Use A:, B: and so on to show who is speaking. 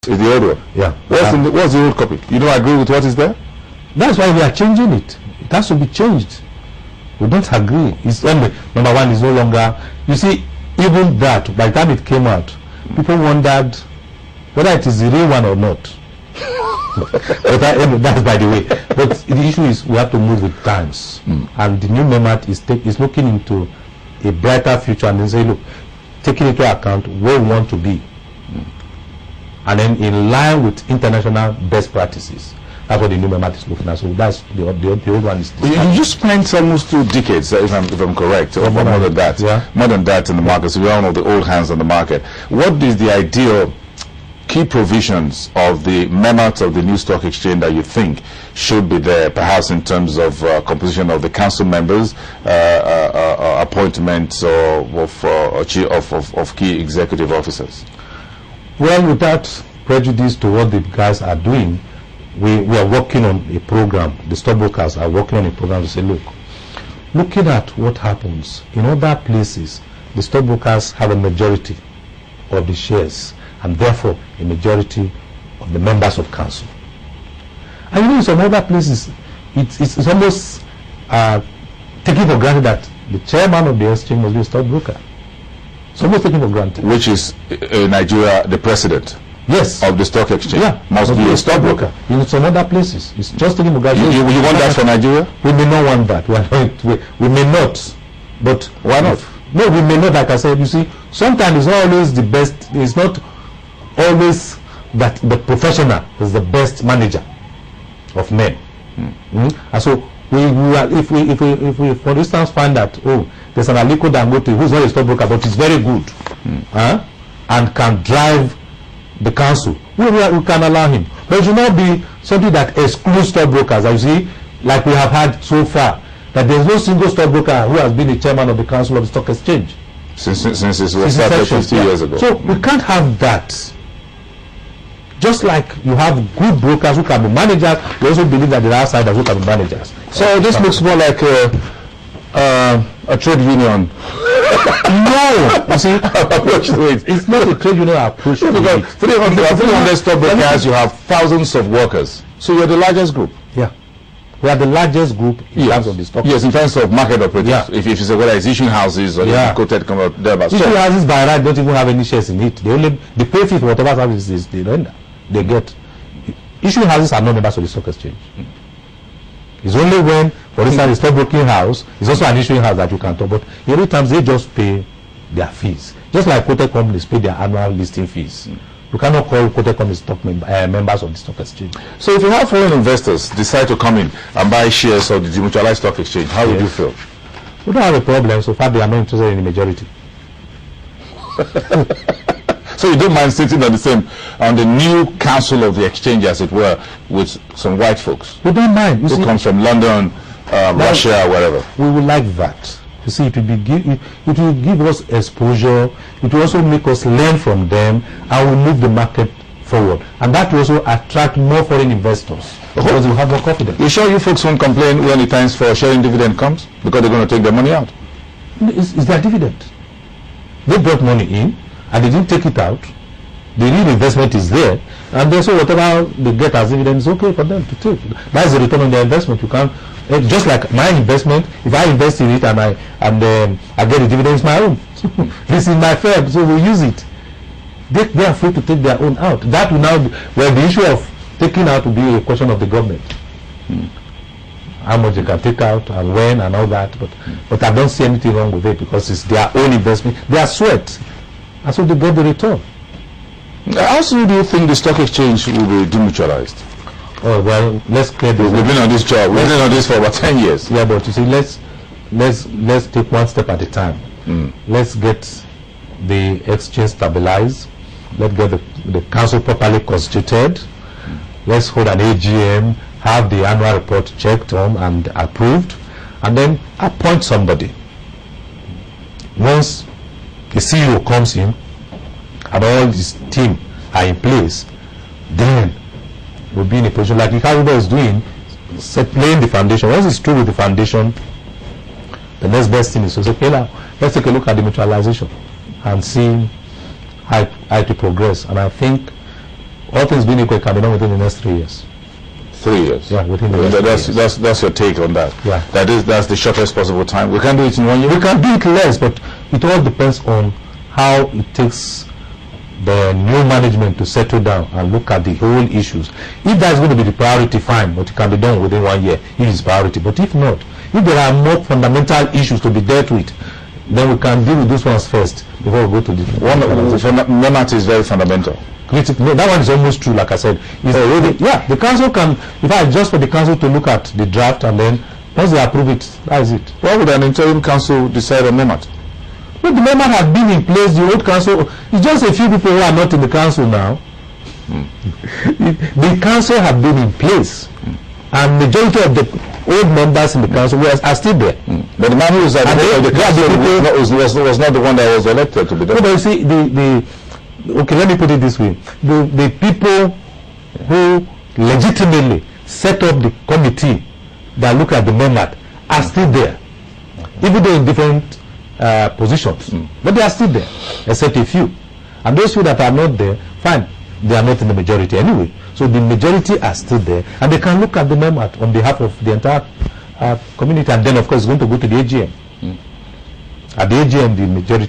A: Is the old one?
B: Yeah.
A: What's the old copy? You don't agree with what is there?
B: That's why we are changing it. It has to be changed. We don't agree. It's anyway, number one, is no longer. You see, even that, by the time it came out, people wondered whether it is the real one or not. But that's by the way. But the issue is we have to move with times, and the new MEMAT is looking into a brighter future, and they say, look, taking into account where we want to be, and then in line with international best practices. That's what the new MEMAT is looking at. So that's the old one is.
A: You just spent almost 2 decades, if I'm correct, or more than that.
B: Yeah.
A: More than that in the market. So we all know the old hands on the market. What is the ideal key provisions of the MEMAT of the new stock exchange that you think should be there, perhaps in terms of composition of the council members, appointments of key executive officers?
B: Well, without prejudice to what the guys are doing, we are working on a program. The stockbrokers are working on a program to say, look, looking at what happens in other places, the stockbrokers have a majority of the shares and therefore a majority of the members of council. And you know, in some other places, it's almost taken for granted that the chairman of the exchange must be a stockbroker. It's almost taken for granted.
A: Which is in Nigeria, the president.
B: Yes.
A: Of the stock exchange.
B: Yeah.
A: Must be a stockbroker.
B: In some other places, it's just taking for granted.
A: You want that for Nigeria?
B: We may not want that. We may not. But
A: why not?
B: No, we may not. Like I said, you see, sometimes it's not always the best. It's not always that the professional is the best manager of men. And so if we for instance find that there's an Aliko Dangote who's not a stockbroker but is very good and can drive the council, we can allow him. But it should not be something that excludes stockbrokers. As you see, like we have had so far, that there's no single stockbroker who has been the chairman of the council of the stock exchange
A: since it was started 50 years ago.
B: So we can't have that. Just like you have good brokers who can be managers, we also believe that there are outsiders who can be managers.
A: So this looks more like a trade union.
B: No, you see, it's not a trade union approach.
A: Because 300 stockbrokers, you have thousands of workers. So you're the largest group.
B: Yeah, we are the largest group in terms of the stock.
A: Yes, in terms of market operators.
B: Yeah.
A: If you say whether it's issuing houses or quoted thereabouts.
B: Issuing houses by right don't even have any shares in it. They pay fee for whatever services they render. They get. Issuing houses are not members of the stock exchange. It's only when, for instance, the stockbroking house is also an issuing house that you can talk about. Every time they just pay their fees, just like quoted companies pay their annual listing fees. You cannot call quoted companies members of the stock exchange.
A: So if you have foreign investors decide to come in and buy shares of the demutualized stock exchange, how would you feel?
B: We don't have a problem so far they are not interested in the majority.
A: So you don't mind sitting on the new council of the exchange, as it were, with some white folks?
B: We don't mind.
A: Who comes from London, Russia, whatever.
B: We would like that. You see, it will give us exposure. It will also make us learn from them, and will move the market forward. And that will also attract more foreign investors because we have more confidence.
A: You sure you folks won't complain when the times for sharing dividend comes because they're going to take their money out?
B: It's their dividend. They brought money in, and they didn't take it out. The real investment is there, and then so whatever they get as dividend is okay for them to take. That's the return on their investment. You can't just like my investment. If I invest in it and I get the dividends, my own. This is my firm, so we use it. They are free to take their own out. That will now be the issue of taking out will be a question of the government. How much they can take out and when and all that, but I don't see anything wrong with it because it's their own investment, their sweat. And so they get the return.
A: How soon do you think the stock exchange will be demutualized?
B: Oh well, let's clear this.
A: We've been on this job. We've been on this for about 10 years.
B: Yeah, but you see, let's take one step at a time. Let's get the exchange stabilized. Let's get the council properly constituted. Let's hold an AGM, have the annual report checked on and approved, and then appoint somebody. Once the CEO comes in and all his team are in place, then we'll be in a position like Itegboje is doing, laying the foundation. Once it's through with the foundation, the next best thing is to say, okay, now let's take a look at the mutualization and see how to progress. And I think all things being equal, it can be done within the next 3 years.
A: 3 years.
B: Yeah, within the next 3 years.
A: That's your take on that.
B: Yeah.
A: That's the shortest possible time. We can do it in 1 year.
B: We can do it less, but it all depends on how it takes the new management to settle down and look at the whole issues. If that's going to be the priority, fine, but it can be done within 1 year if it's priority. But if not, if there are more fundamental issues to be dealt with, then we can deal with those ones first before we go to the
A: MEMAT is very fundamental.
B: No, that one is almost true, like I said. Yeah, the council can, in fact, just for the council to look at the draft, and then once they approve it, that is it.
A: Why would an interim council decide on MEMAT?
B: But the MEMAT has been in place, the old council, it's just a few people who are not in the council now. The council have been in place, and majority of the old members in the council are still there.
A: But the man who was at the head of the council was not the one that was elected to be there.
B: No, but you see, okay, let me put it this way. The people who legitimately set up the committee that look at the MEMAT are still there, even though in different positions. But they are still there, except a few. And those few that are not there, fine, they are not in the majority anyway. So the majority are still there, and they can look at the MEMAT on behalf of the entire community, and then of course it's going to go to the AGM. At the AGM, the majority